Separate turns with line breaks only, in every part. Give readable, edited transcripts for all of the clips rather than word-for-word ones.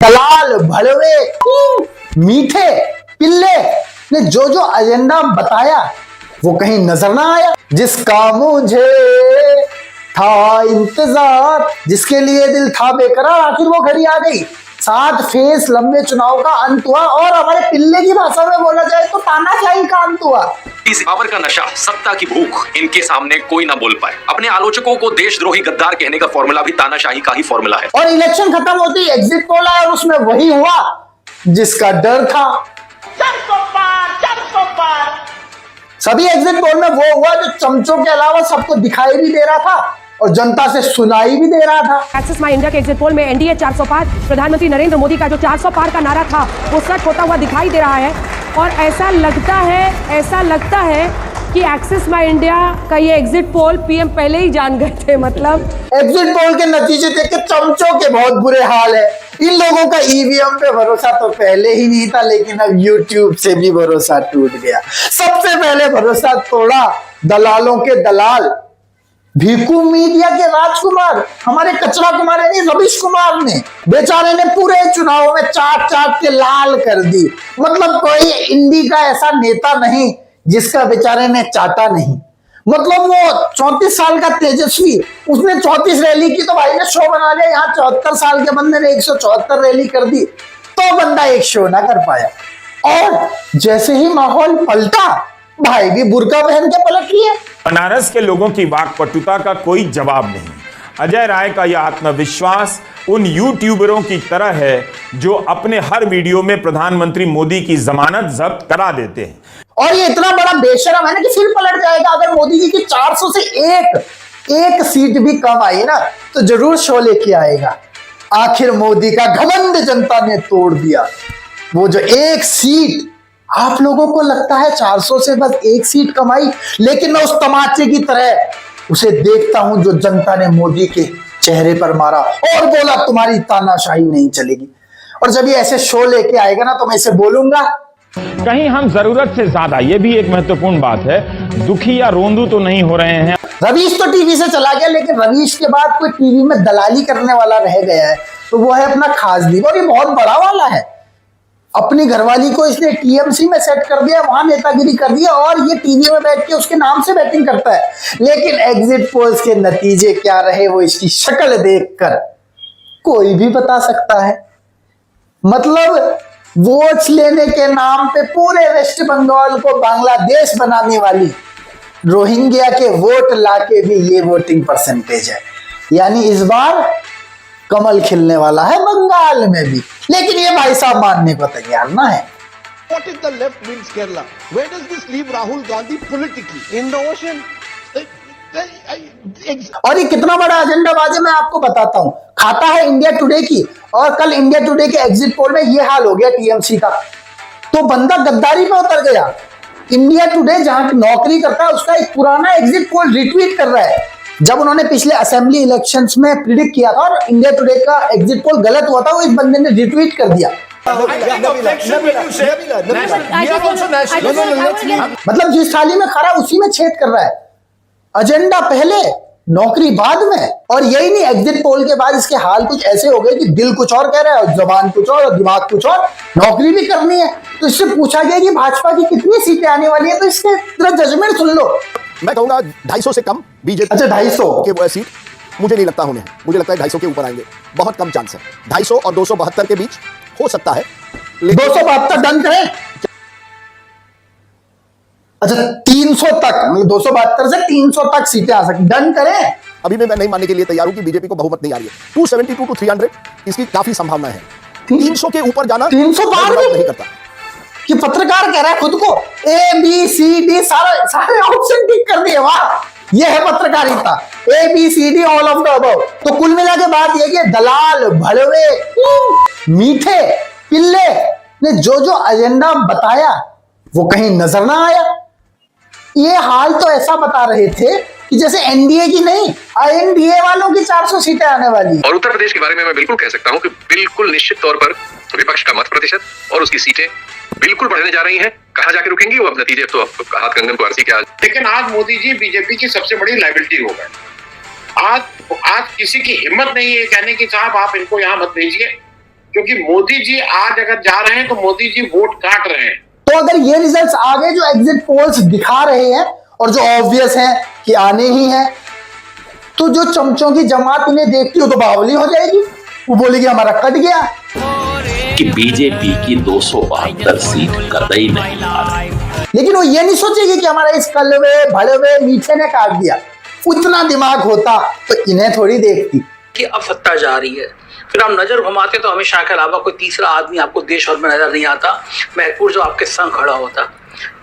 दलाल भड़वे मीठे पिल्ले ने जो जो एजेंडा बताया वो कहीं नजर ना आया। जिसका मुझे था इंतजार, जिसके लिए दिल था बेकरार, आखिर वो घड़ी आ गई। 7 फेस लंबे चुनाव का अंत हुआ और हमारे पिल्ले की भाषा में बोला जाए तो तानाशाही का अंत हुआ।
इस पावर का नशा, सत्ता की भूख, इनके सामने कोई ना बोल पाए। अपने आलोचकों को देशद्रोही गद्दार कहने का फॉर्मूला भी तानाशाही का ही फॉर्मूला है।
और इलेक्शन खत्म होती एग्जिट पोल आया और उसमें वही हुआ जिसका डर था।
400 पार।
सभी एग्जिट पोल में वो हुआ जो चमचों के अलावा सबको दिखाई भी दे रहा था और जनता से सुनाई भी दे रहा था।
एक्सिस माई इंडिया के एग्जिट पोल में एनडीए 400 पार, प्रधानमंत्री नरेंद्र मोदी का जो 400 पार का नारा था वो सच होता हुआ दिखाई दे रहा है। और ऐसा लगता है कि एक्सिस माई इंडिया का ये एग्जिट पोल पीएम पहले ही जान गए थे। मतलब
एग्जिट पोल के नतीजे देख के चमचों के बहुत बुरे हाल है। इन लोगों का ईवीएम पे भरोसा तो पहले ही नहीं था, लेकिन अब यूट्यूब से भी भरोसा टूट गया। सबसे पहले भरोसा तोड़ा दलालों के दलाल, भीखू मीडिया के राजकुमार, हमारे कचरा कुमार यानी रवीश कुमार ने। बेचारे ने पूरे चुनाव में चाट के लाल कर दी। मतलब कोई इंडी का ऐसा नेता नहीं जिसका बेचारे ने चाटा नहीं। मतलब वो 34 साल का तेजस्वी, उसने 34 रैली की तो भाई ने शो बना लिया। यहाँ 74 साल के बंदे ने 174 रैली कर दी तो बंदा एक शो ना कर पाया। और जैसे ही माहौल पलटा, भाई भी बुर्का पहन के पलट लिया।
बनारस के लोगों की वाकपटुता का कोई जवाब नहीं। अजय राय का यह आत्मविश्वास उन यूट्यूबरों की तरह है जो अपने हर वीडियो में प्रधानमंत्री मोदी की जमानत जब्त करा देते हैं।
और ये इतना बड़ा बेशरम है ना कि फिर पलट जाएगा। अगर मोदी जी की 400 से एक सीट भी कम आई ना तो जरूर शो लेके आएगा। आखिर मोदी का घमंड जनता ने तोड़ दिया। वो जो एक सीट, आप लोगों को लगता है 400 से बस एक सीट कमाई, लेकिन मैं उस तमाचे की तरह उसे देखता हूं जो जनता ने मोदी के चेहरे पर मारा और बोला तुम्हारी तानाशाही नहीं चलेगी। और जब ये ऐसे शो लेके आएगा ना तो मैं इसे बोलूंगा,
कहीं हम जरूरत से ज्यादा, ये भी एक महत्वपूर्ण बात है, दुखी या रोंदू तो नहीं हो रहे हैं।
रवीश तो टीवी से चला गया, लेकिन रवीश के बाद कोई टीवी में दलाली करने वाला रह गया है तो वो है अपना खासदीप। और ये बहुत बड़ा वाला है। अपनी घरवाली को इसने टीएमसी में सेट कर दिया, वहां नेतागिरी कर दिया और ये टीवी में बैठ के उसके नाम से बैटिंग करता है। लेकिन एग्जिट पोल्स के नतीजे क्या रहे वो इसकी शक्ल देखकर कोई भी बता सकता है। मतलब वोट्स लेने के नाम पे पूरे वेस्ट बंगाल को बांग्लादेश बनाने वाली रोहिंग्या के वोट लाके भी ये वोटिंग परसेंटेज है। यानी इस बार कमल खिलने वाला है बंगाल में भी। लेकिन ये भाई साहब मानने को तैयार ना है।
What if the left wins Kerala? Where does this leave Rahul Gandhi politically? In the ocean?
और ये कितना बड़ा एजेंडाबाज है मैं आपको बताता हूं। खाता है इंडिया टुडे की, और कल इंडिया टुडे के एग्जिट पोल में ये हाल हो गया टीएमसी का, तो बंदा गद्दारी पे उतर गया। इंडिया टुडे जहां नौकरी करता है उसका एक पुराना एग्जिट पोल रिट्वीट कर रहा है। जब उन्होंने पिछले असेंबली इलेक्शंस में प्रिडिक्ट किया था और इंडिया टुडे का एग्जिट पोल गलत हुआ था, वो इस बंदे ने रिट्वीट कर दिया। मतलब जिस थाली में खड़ा उसी में छेद कर रहा है। एजेंडा पहले, नौकरी बाद में। और यही नहीं, एग्जिट पोल के बाद इसके हाल कुछ ऐसे हो गए कि दिल कुछ और कह रहा है और जबान कुछ और दिमाग कुछ और। नौकरी भी करनी है तो इससे पूछा गया कि भाजपा की कितनी सीटें आने वाली है, तो इसके तरह जजमेंट सुन लो।
मैं कहूंगा 250 से कम बीजेपी।
अच्छा 250
के सीट मुझे नहीं लगता होने, मुझे लगता है 250 के ऊपर आएंगे, बहुत कम चांस है। 250 और 272 के बीच हो सकता है।
272 डन करें। अच्छा 300 तक, मतलब 272 से 300 तक सीटें आ सकती, डन करें।
अभी मैं नहीं मानने के लिए तैयार हूं कि बीजेपी को बहुमत नहीं आ रही है। 272 to 300 इसकी काफी संभावना है। 300 के ऊपर जाना
300 पार
नहीं करता।
कि पत्रकार कह रहा है खुद को ABCD सारे ऑप्शन टिक कर दिए। वाह, ये है पत्रकारिता। ABCD all of the above. तो कुल मिला के बात ये कि दलाल भड़वे मीठे पिल्ले ने जो जो एजेंडा बताया वो कहीं नजर ना आया। ये हाल तो ऐसा बता रहे थे कि जैसे एनडीए की नहीं, INDA वालों की 400 सीटें आने वाली।
और उत्तर प्रदेश के बारे में मैं बिल्कुल कह सकता हूं कि बिल्कुल निश्चित तौर पर विपक्ष का मत प्रतिशत और उसकी सीटें बिल्कुल बढ़ने जा रही हैं। कहां जाके रुकेंगी वो अब नतीजे तो हाथ कंगन को अर्जी क्या।
लेकिन आज मोदी जी बीजेपी की सबसे बड़ी लायबिलिटी हो गए। आज किसी की हिम्मत नहीं है कहने की साहब आप इनको यहां मत भेजिए, क्योंकि मोदी जी आज अगर जा रहे हैं तो मोदी जी वोट काट रहे हैं।
तो अगर ये रिजल्ट्स आ गए जो एग्जिट पोल्स दिखा रहे हैं और जो ऑब्वियस है कि आने ही है, तो जो चमचों की जमात इन्हें देखती हो तो बावली हो जाएगी, वो बोलेगी हमारा कट गया
कि बीजेपी की 272 सीट कतई नहीं आ रही।
लेकिन वो ये नहीं सोचेगी कि हमारा इस कलवे भड़वे मीठे ने काट दिया। उतना दिमाग होता तो इन्हें थोड़ी देखती
कि अब सत्ता जा रही है, फिर आप नजर घुमाते तो अमित शाह के अलावा कोई तीसरा आदमी आपको देश भर में नजर नहीं आता, महफूज जो आपके संग खड़ा होता।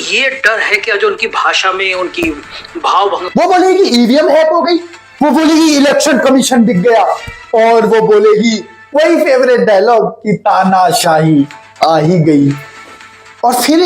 ये डर है कि जो उनकी भाषा में उनकी भाव भंग,
वो बोलेगी ईवीएम हैक हो गई, वो बोलेगी इलेक्शन कमीशन दिख गया, और वो बोलेगी वही फेवरेट डायलॉग कि तानाशाही आ ही गई। और फिर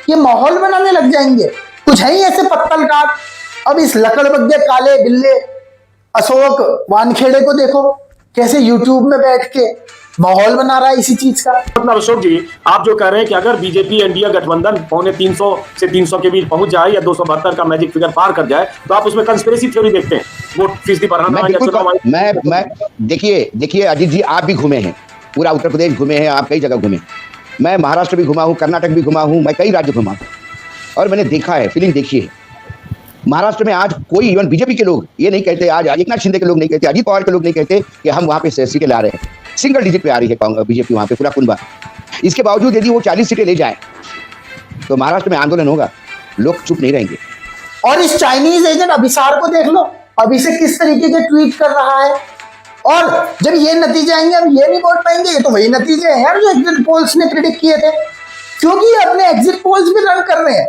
ये माहौल बनाने लग जाएंगे। कुछ है ही ऐसे पत्तल काट। अब इस लकड़बग्गे काले बिल्ले अशोक वानखेड़े को देखो कैसे यूट्यूब में बैठ के माहौल बना रहा है इसी चीज का।
मतलब अशोक जी, आप जो कह रहे हैं कि अगर बीजेपी एनडीए गठबंधन 350 से 300 के बीच पहुंच जाए या 272 का मैजिक फिगर पार कर जाए, तो आप उसमें कंस्पिरेसी थ्योरी देखते हैं, वोट फीसदी बढ़ाना।
मैं देखिए अजीत जी, आप भी घूमे हैं, पूरा उत्तर प्रदेश घूमे हैं, आप कई जगह घूमे। मैं महाराष्ट्र भी घुमा हूँ, कर्नाटक भी घुमा हूँ, मैं कई राज्य घुमा हूँ और मैंने देखा है, फीलिंग देखी है। महाराष्ट्र में आज कोई इवन बीजेपी के लोग ये नहीं कहते, आज एकनाथ शिंदे के लोग नहीं कहते, अजीत पवार के लोग नहीं कहते कि हम वहाँ पे सीटें ला रहे हैं। सिंगल डिजिट पे आ रही है बीजेपी वहाँ पे पूरा कुनबा। इसके बावजूद यदि वो 40 सीटें ले जाए तो महाराष्ट्र में आंदोलन होगा, लोग चुप नहीं रहेंगे।
और इस चाइनीज एजेंट अभिसार को देख लो, अभी से किस तरीके के ट्वीट कर रहा है। और जब ये नतीजे आएंगे हम ये नहीं बोल पाएंगे ये तो वही नतीजे हैं यार जो एग्जिट पोल्स ने प्रेडिक्ट किए थे, क्योंकि ये अपने एग्जिट पोल्स भी रन कर रहे हैं।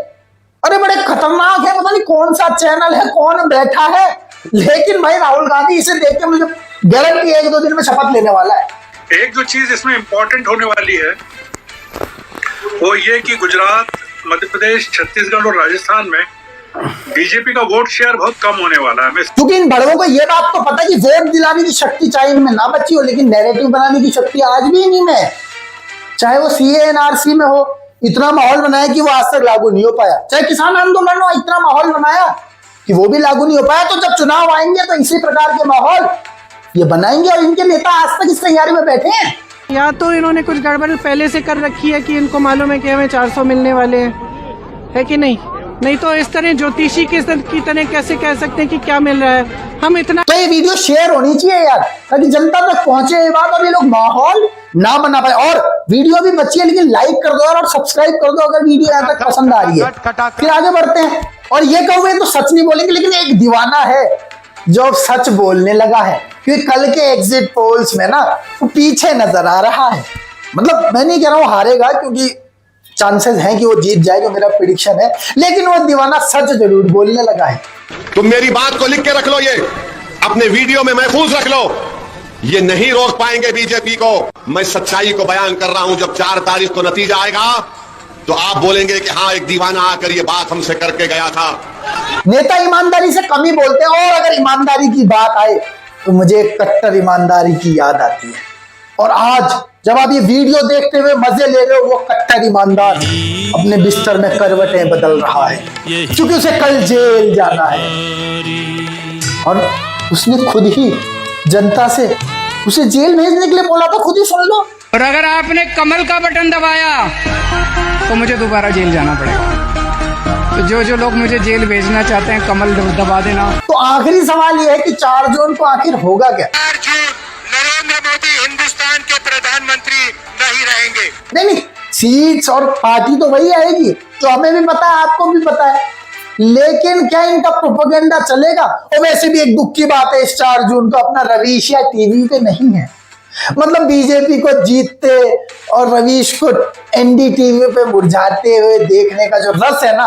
अरे बड़े खतरनाक है, पता नहीं कौन सा चैनल है, कौन बैठा है, लेकिन भाई राहुल गांधी इसे देख के मुझे गारंटी है 1-2 दिन में शपथ लेने वाला है।
एक जो चीज इसमें इम्पोर्टेंट होने वाली है वो ये कि गुजरात, मध्य प्रदेश, छत्तीसगढ़ और राजस्थान में बीजेपी का वोट शेयर बहुत कम होने वाला है।
क्योंकि इन बड़ों को ये बात तो पता है कि वोट दिलाने की शक्ति चाहे इनमें ना बची हो, लेकिन नैरेटिव बनाने की शक्ति आज भी इन्हीं में है। चाहे वो CA/NRC में हो, इतना माहौल बनाया कि वो आज तक लागू नहीं हो पाया। चाहे किसान आंदोलन हो, इतना माहौल बनाया कि वो भी लागू नहीं हो पाया। तो जब चुनाव आएंगे तो इसी प्रकार के माहौल ये बनाएंगे और इनके नेता आज तक इस तैयारी में बैठे हैं।
या तो इन्होंने कुछ गड़बड़ पहले से कर रखी है कि इनको मालूम है कि हमें 400 मिलने वाले हैं, है कि नहीं? नहीं तो इस तरह ज्योतिषी की तरह कैसे कह सकते हैं कि क्या मिल रहा है। हम इतना
तो ये वीडियो शेयर होनी चाहिए यार, ताकि जनता तक पहुंचे ये बात और ये लोग माहौल ना बना पाए। और वीडियो भी बची है लेकिन लाइक कर दो और सब्सक्राइब कर दो अगर वीडियो यहाँ तक पसंद आ रही है। फिर आगे बढ़ते हैं। और ये कहोगे तो सच नहीं बोलेंगे, लेकिन एक दीवाना है जो अब सच बोलने लगा है, क्योंकि कल के एग्जिट पोल्स में ना वो पीछे नजर आ रहा है। मतलब मैं नहीं कह रहा हूँ हारेगा, क्योंकि चांसेस हैं कि वो जीत जाएगा, मेरा प्रेडिक्शन है, लेकिन वो दीवाना सच जरूर बोलने लगा है।
तुम मेरी बात को लिख के रख लो, ये अपने वीडियो में महफूज रख लो। ये नहीं रोक पाएंगे बीजेपी को। मैं सच्चाई को बयान कर रहा हूं। जब 4 तारीख को नतीजा आएगा तो आप बोलेंगे कि हाँ, एक दीवाना आकर ये बात हमसे करके गया था।
नेता ईमानदारी से कम ही बोलते हैं, और अगर ईमानदारी की बात आए तो मुझे कट्टर ईमानदारी की याद आती है। और आज जब आप ये वीडियो देखते हुए मजे ले रहे हो, वो कट्टर ईमानदार अपने बिस्तर में करवटें बदल रहा है, क्योंकि उसे कल जेल जाना है। और उसने खुद ही जनता से उसे जेल भेजने के लिए बोला था, खुद ही सुन लो।
और अगर आपने कमल का बटन दबाया तो मुझे दोबारा जेल जाना पड़ेगा। तो जो लोग मुझे जेल भेजना चाहते हैं, कमल दबा देना।
तो आखिरी सवाल यह है कि 4 जून को आखिर होगा क्या?
4 जून नरेंद्र मोदी हिंदुस्तान के प्रधानमंत्री नहीं रहेंगे।
नहीं, सीट्स और पार्टी तो वही आएगी, जो हमें भी पता है, आपको भी पता है। लेकिन क्या इनका प्रोपेगेंडा चलेगा? और वैसे भी एक दुख की बात है, इस 4 जून को अपना रवीश या टीवी पे नहीं है। मतलब बीजेपी को जीतते और रवीश को NDTV पे मुरझाते हुए देखने का जो रस है ना,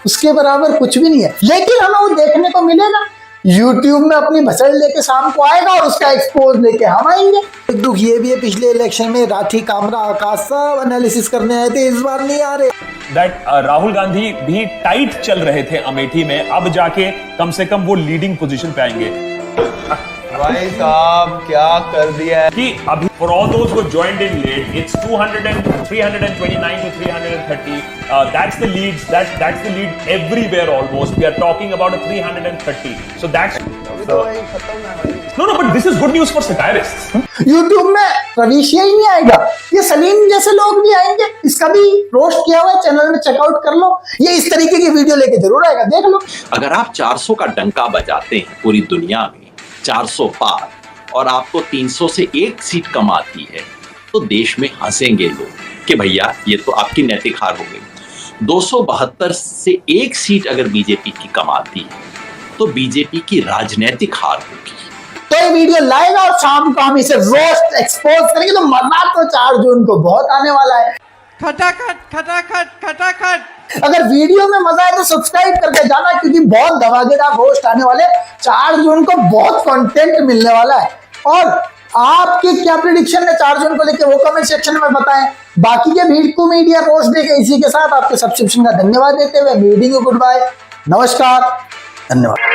उसके बराबर कुछ भी नहीं है। लेकिन हमें वो देखने को मिलेगा। YouTube में अपनी भसड़ लेके शाम को आएगा और उसका एक्सपोज लेके हम आएंगे। एक दुख ये भी है, पिछले इलेक्शन में राठी, कामरा, आकाश सब एनालिसिस करने आए थे, इस बार नहीं आ रहे।
दैट राहुल गांधी भी टाइट चल रहे थे अमेठी में, अब जाके कम से कम वो लीडिंग पोजीशन पे आएंगे।
भाई साहब क्या कर दिया है
कि अभी for all those who joined in late, it's 329 to 330. That's the leads. That's the lead everywhere almost. We are talking about a 330. So that's. No, but this is good news for satirists.
YouTube में रवीशिया ही नहीं आएगा, ये सलीम जैसे लोग भी आएंगे। इसका भी रोस्ट किया हुआ है, चैनल में चेकआउट कर लो, ये इस तरीके की वीडियो लेके जरूर आएगा, देख लो।
अगर आप 400 का डंका बजाते हैं पूरी दुनिया में 400 पार और आपको 300 से एक सीट कम आती है तो देश में हंसेंगे लोग कि भैया ये तो आपकी नैतिक हार हो गई। 272 से एक सीट अगर बीजेपी की कम आती है तो बीजेपी की राजनीतिक हार होगी।
तो ये वीडियो लाएगा और शाम को हम इसे रोस्ट एक्सपोज करेंगे, तो मजा तो 4 जून को बहुत आने वाला है।
खटाखट खटाखट खटाखट।
अगर वीडियो में मजा आए तो सब्सक्राइब करके जाना, क्योंकि बहुत धमाकेदार रोस्ट आने वाले। 4 जून को बहुत कंटेंट मिलने वाला है। और आपके क्या प्रेडिक्शन है 4 जून को लेकर, वो कमेंट सेक्शन में बताएं। बाकी के भिड़कू मीडिया रोस्ट डे के इसी के साथ आपके सब्सक्रिप्शन का धन्यवाद देते हुए मीटिंग गुड बाय, नमस्कार, धन्यवाद।